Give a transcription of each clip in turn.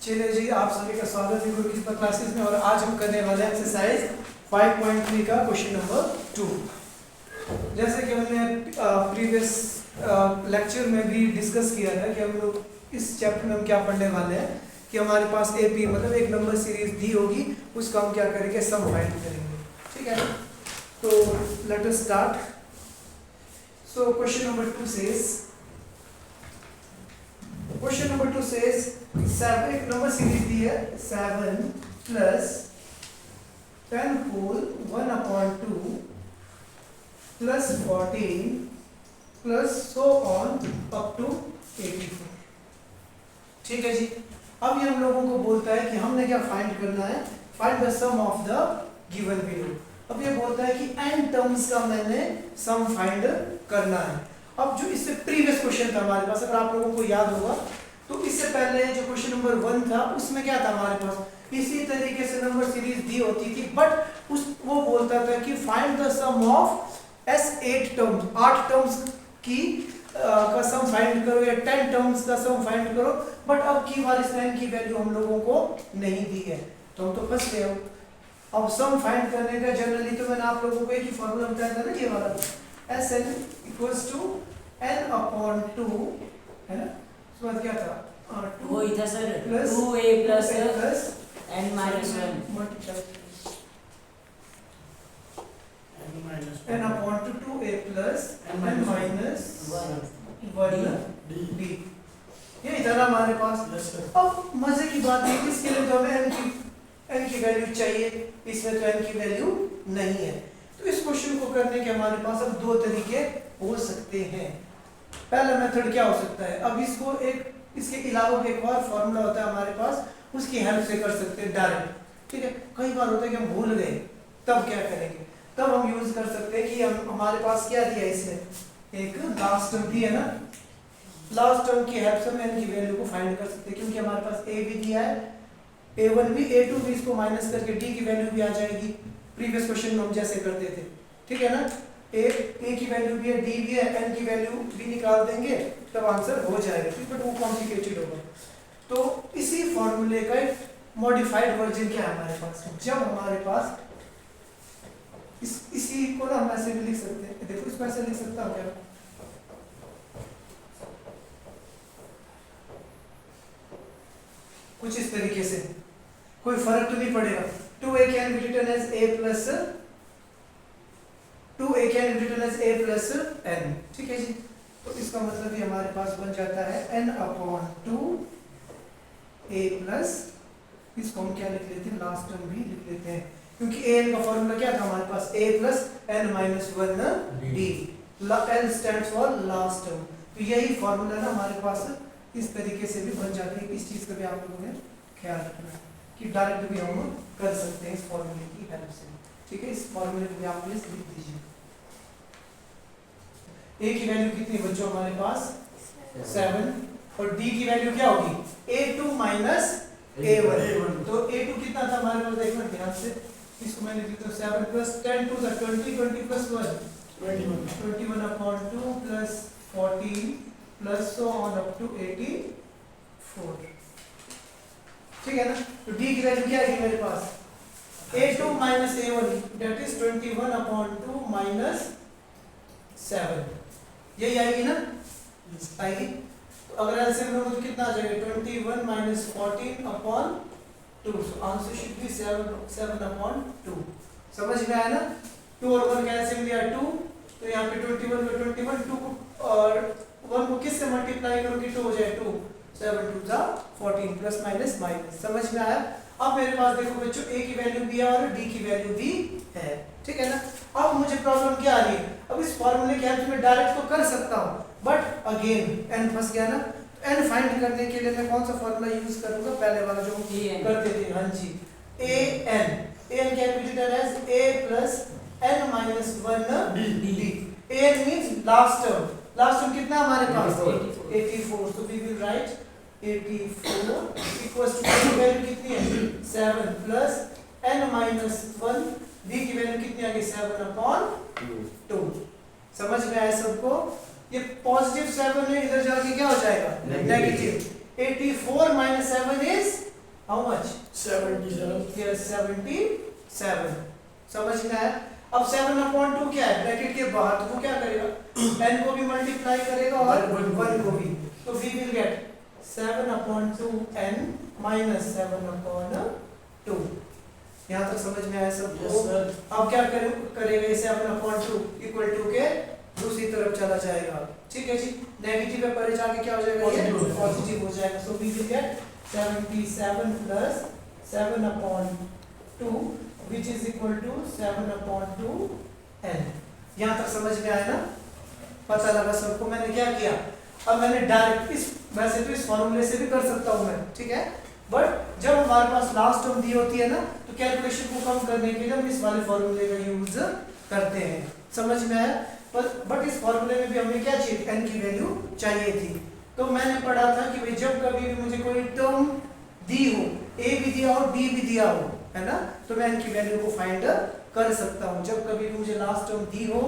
चलिए जी, आप सभी का स्वागत है गुरुकृपा क्लासेस में। और आज हम करने वाले हैं एक्सरसाइज 5.3 का क्वेश्चन नंबर 2। जैसे कि हमने प्रीवियस लेक्चर में भी डिस्कस किया था कि हम लोग इस चैप्टर में हम क्या पढ़ने वाले हैं कि हमारे पास एपी मतलब एक नंबर सीरीज दी होगी, उसका हम क्या करेंगे, सम फाइंड करेंगे। ठीक है ना, तो let us start. So question number 2 says, question number 2 says 7, एक नंबर सीरीज दी है 7 plus 10 whole 1/2 plus 14 plus so on up to 84। ठीक है जी। अब ये हम लोगों को बोलता है कि हमने क्या फाइंड करना है, find the sum of the given value. अब ये बोलता है कि n टर्म्स का मैंने सम फाइंड करना है। अब जो इससे प्रीवियस क्वेश्चन था हमारे पास, अगर आप लोगों को याद होगा तो इससे पहले जो क्वेश्चन नंबर 1 था उसमें क्या था हमारे पास, इसी तरीके से नंबर सीरीज दी होती थी, बट उस वो बोलता था कि find the sum of S8 terms, 8 terms की का सम फाइंड करो या 10 टर्म्स का सम फाइंड करो। बट अब की बार इस n की वैल्यू हम लोगों को नहीं दी है, तो हम तो फंस गए हो। अब सम फाइंड करने का जनरली तो मैंने आप लोगों को एक ही फॉर्मूला बताया था ना, ये वाला Sn इक्वल्स टू n/2 है ना। उसके बाद क्या था, वो ही था sir, plus 2a plus n -1 n/2 2a plus n minus 1 d। ये था ना हमारे पास। अब मजे की बात है, इसके लिए तो हमें n की वैल्यू चाहिए, इसमें तो n की वैल्यू नहीं है। तो इस क्वेश्चन को करने के हमारे पास अब दो तरीके हो सकते हैं। पहला मेथड क्या हो सकता है, अब इसको एक इसके अलावा भी एक और फॉर्मूला होता है हमारे पास, उसकी हेल्प से कर सकते हैं डायरेक्ट। ठीक है, कई बार होता है कि हम भूल गए, तब क्या करेंगे, तब हम यूज कर सकते हैं कि हम हमारे पास क्या दिया है, इसमें एक लास्ट टर्म दी है ना, लास्ट टर्म की हेल्प से हम n की वैल्यू को फाइंड कर सकते हैं, क्योंकि हमारे पास a भी दिया है, a1 भी a2 भी, इसको माइनस करके d की वैल्यू भी आ जाएगी, प्रीवियस क्वेश्चन में हम जैसे करते थे। ठीक है ना, a की वैल्यू भी है, d भी है, n की वैल्यू भी निकाल देंगे तब आंसर हो जाएगा। ठीक, बट वो कॉम्प्लिकेटेड होगा। तो इसी फॉर्मूले का एक मॉडिफाइड वर्जन क्या है हमारे पास, जब हमारे पास इसी को ना हम ऐसे भी लिख सकते हैं, देखो इसको ऐसे लिख सकता हूं क्या, कुछ इस तरीके से, कोई फर्क तो नहीं पड़ेगा। 2a can be written as a plus 2a can be written as a plus n। ठीक है जी, तो इसका मतलब ये हमारे पास बन जाता है n/2 a प्लस, इसको हम क्या लिख लेते हैं, लास्ट टर्म भी लिख लेते हैं, क्योंकि an का फॉर्मूला क्या था हमारे पास, a plus n minus 1 d, l stands for last term. तो यही फॉर्मूला ना हमारे पास इस तरीके से भी बन जाती है। इस चीज का भी आप लोगों ने ख्याल रखना है कि डायरेक्ट भी हम कर सकते हैं इस फॉर्मूले की हेल्प से। ठीक है, इस फॉर्मूले को भी आप प्लीज लिख दीजिए। a की वैल्यू कितनी बच्चों हमारे पास 7, और d की वैल्यू क्या होगी, a2 माइनस a1। तो a2 कितना था हमारे पास, देखना ध्यान से, इसको मैं लिख देता हूं 7 plus 10 to the 20, 20 plus 1 21/2 plus 14 plus so on up to 84। ठीक है ना, तो d की वैल्यू क्या आएगी मेरे पास, a2 minus a1 that is 21/2 minus 7, यही आएगी ना, आएगी। तो अगर ऐसे में तो कितना आ जाएगा, 21 minus 14/2, so answer should B 7/2। समझ में आया ना, 2 और 1 कैंसिल लिया 2, तो यहाँ पे 21 में 21, 2 को और 1 को किससे मल्टीप्लाई करोगे, 2 हो जाए 2, 7 2 जा 14 प्लस माइनस माइनस। समझ में आया। अब मेरे पास देखो बच्चों a की वैल्यू भी है और d की वैल्यू भी है। ठीक है ना, अब मुझे प्रॉब्लम क्या आ रही है, अब इस फॉर्मूले की हेल्प से मैं डायरेक्ट तो कर सकता हूँ, बट अगेन n फंस गया ना। तो n फाइंड करने के लिए मैं कौन सा फॉर्मूला यूज करूंगा, पहले वाला जो करते थे, हाँ जी, an can be written as a plus n minus 1 d। an means last term, last term कितना हमारे पास 84, so we will write 84 equals to value कितनी है 7 प्लस n माइनस 1 d की वैल्यू कितनी आ गई 7/2। समझ में आया सबको, ये पॉजिटिव 7 है, इधर जाके क्या हो जाएगा negative. 84 minus 7 is how much 77 yes 77 समझ में आया। अब 7/2 क्या है ब्रैकेट के बाहर, तो वो क्या करेगा n को भी मल्टीप्लाई करेगा और 1 को भी, तो we will get 7/2 n minus 7/2। यहाँ तक समझ में आया सबको? Yes sir. अब क्या करेगा ये 7/2 इक्वल टू के दूसरी तरफ चला जाएगा, ठीक है जी। नेगेटिव है परे जाके क्या हो जाएगा ये पॉजिटिव हो जाएगा, so we will get 77 plus 7/2 which is equal to 7/2 n। यहाँ तक समझ में आया ना, पता लगा सबको? मैंने क्या किया, अब मैंने डायरेक्ट इस, वैसे तो इस फॉर्मूले से भी कर सकता हूँ मैं, ठीक है, बट जब हमारे पास लास्ट टर्म दी होती है ना, तो कैलकुलेशन को कम करने के लिए हम इस वाले फॉर्मूले का यूज करते हैं, समझ में आया। बट इस फॉर्मूले में भी हमें क्या चाहिए, n की वैल्यू चाहिए थी। तो मैंने पढ़ा था कि भाई जब कभी भी मुझे कोई टर्म दी हो, a भी दिया हो d भी दिया हो, है ना, तो मैं n की वैल्यू को फाइंड कर सकता हूँ। जब कभी भी मुझे लास्ट टर्म दी हो,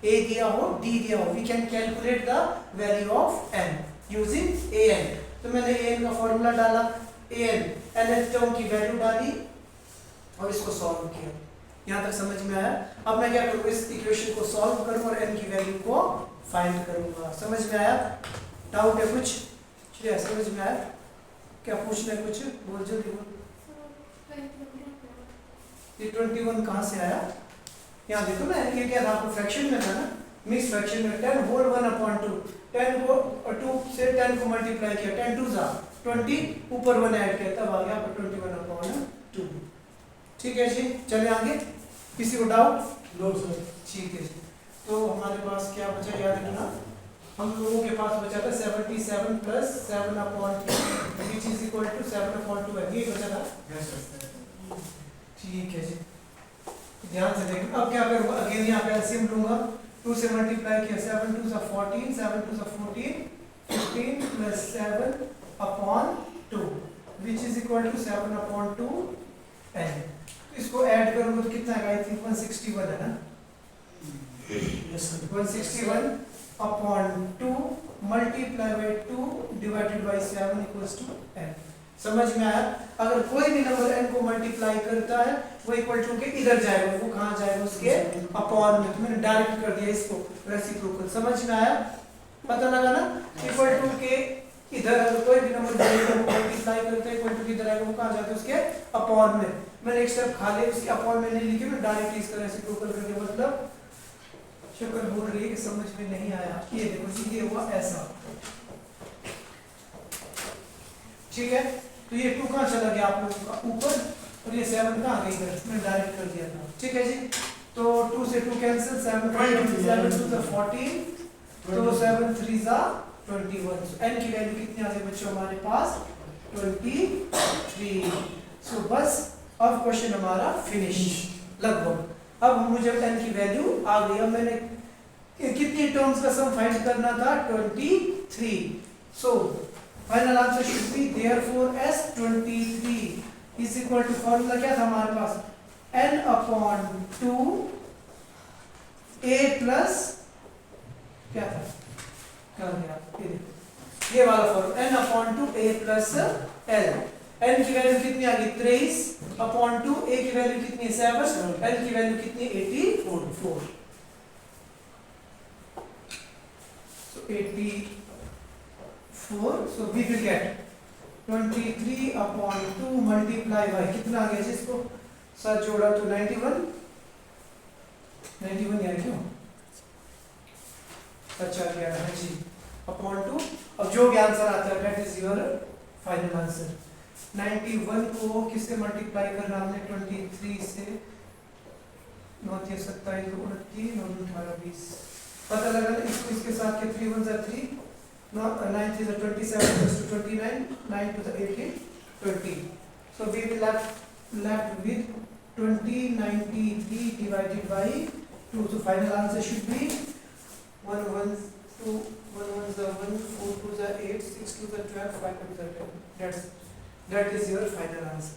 a दिया हो d दिया हो, we can calculate the value of n using an। तो मैंने an का फॉर्मूला डाला, an nth टर्म की वैल्यू डाली और इसको सॉल्व किया। यहाँ तक समझ में आया? अब मैं क्या करूँ, इस इक्वेशन को सॉल्व करूँ और n की वैल्यू को फाइंड करूँगा। समझ में आया? डाउट है कुछ? चलिए समझ में आया? क्या पूछना है कुछ? बोल जल्दी बोल। ये 21 कहाँ से आया? यहाँ देखो ना, ये क्या था, आपको फ्रैक्शन में था ना, मिक्स फ्रैक्शन में 10 होल 1/2, 10 को 2 से 10 को मल्टीप्लाई किया, 10 2 जा 20, ऊपर 1 ऐड किया, तब आ गया आपको 21/2। ठीक है जी, चले आगे। किसी को डाउट? No sir. ठीक है जी, तो हमारे पास क्या बचा याद रखना, हम लोगों के पास बचा था 77 plus 7/2 which is equal to 7/2 है, ये बचा था। Yes sir. ठीक है जी, ध्यान से देखना। अब क्या करूँगा, अगेन यहाँ पे एलसीएम लूंगा, 2 से मल्टीप्लाई किया, 7 2 सा 14, 7 2 सा 14, 15 plus 7/2 which is equal to 7/2 n। इसको ऐड करूँगा तो कितना आएगा, आई थिंक 161 है ना, yes sir. 161/2 multiply by 2 divided by 7 equals to n। समझ में आया? अगर कोई भी नंबर n को मल्टीप्लाई करता है वो इक्वल टू के इधर जाएगा, वो कहाँ जाएगा, उसके अपॉन में। तो मैंने डायरेक्ट कर दिया इसको रेसिप्रोकल। समझ में आया? पता लगा ना, इक्वल टू के इधर अगर कोई भी नंबर मल्टीप्लाई करता है इक्वल टू के इधर आएगा, वो कहाँ जाता है, उसके अपॉन में। मैंने एक स्टेप खा लिया, उसके अपॉन में नहीं लिखी, मैं डायरेक्ट इसका रेसिप्रोकल करके, मतलब शक्ल बोल रही है कि समझ में नहीं आया। ये देखो जी, ये हुआ ऐसा, ठीक है। तो ये 2 कहाँ चला गया आप लोगों का ऊपर, और ये 7 कहाँ गई इधर, मैंने डायरेक्ट कर दिया था, ठीक है जी। तो 2 से 2 कैंसिल, 7 2 सा 14, तो 7 3 सा 21। सो n की वैल्यू कितनी आ गई बच्चों हमारे पास, 23। सो बस अब क्वेश्चन हमारा फिनिश लगभग। अब मुझे n की वैल्यू आ गई। अब मैंने कितनी टर्म्स का सम फाइंड करना था, 23। So final answer should be therefore S23 is equal to, formula क्या था हमारे पास, n/2 a प्लस क्या था, क्या गया, ये वाला formula, n/2 a plus l। n की वैल्यू कितनी आ गई, 23/2, a की वैल्यू कितनी है, 7, l की वैल्यू कितनी, 84। So 84, so we will get 23/2 multiply by कितना आ गया जिसको साथ जोड़ा तो 91 यार क्यों, अच्छा गया है जी, अपॉन 2। अब जो भी आंसर आता है that is your final answer. 91 को किससे मल्टीप्लाई करना हमने, 23 से, 9 27 29 18 20। पता लगा ना, इसको इसके साथ के 3 1 3, 9 3 27 6 to 29, 9 to the 18 20। So we will left with 2093 divided by 2। So final answer should be 1 1 2 1 1 the 1 4 2 the 8 6 2 the 12 5 2 the 10। That is your final answer।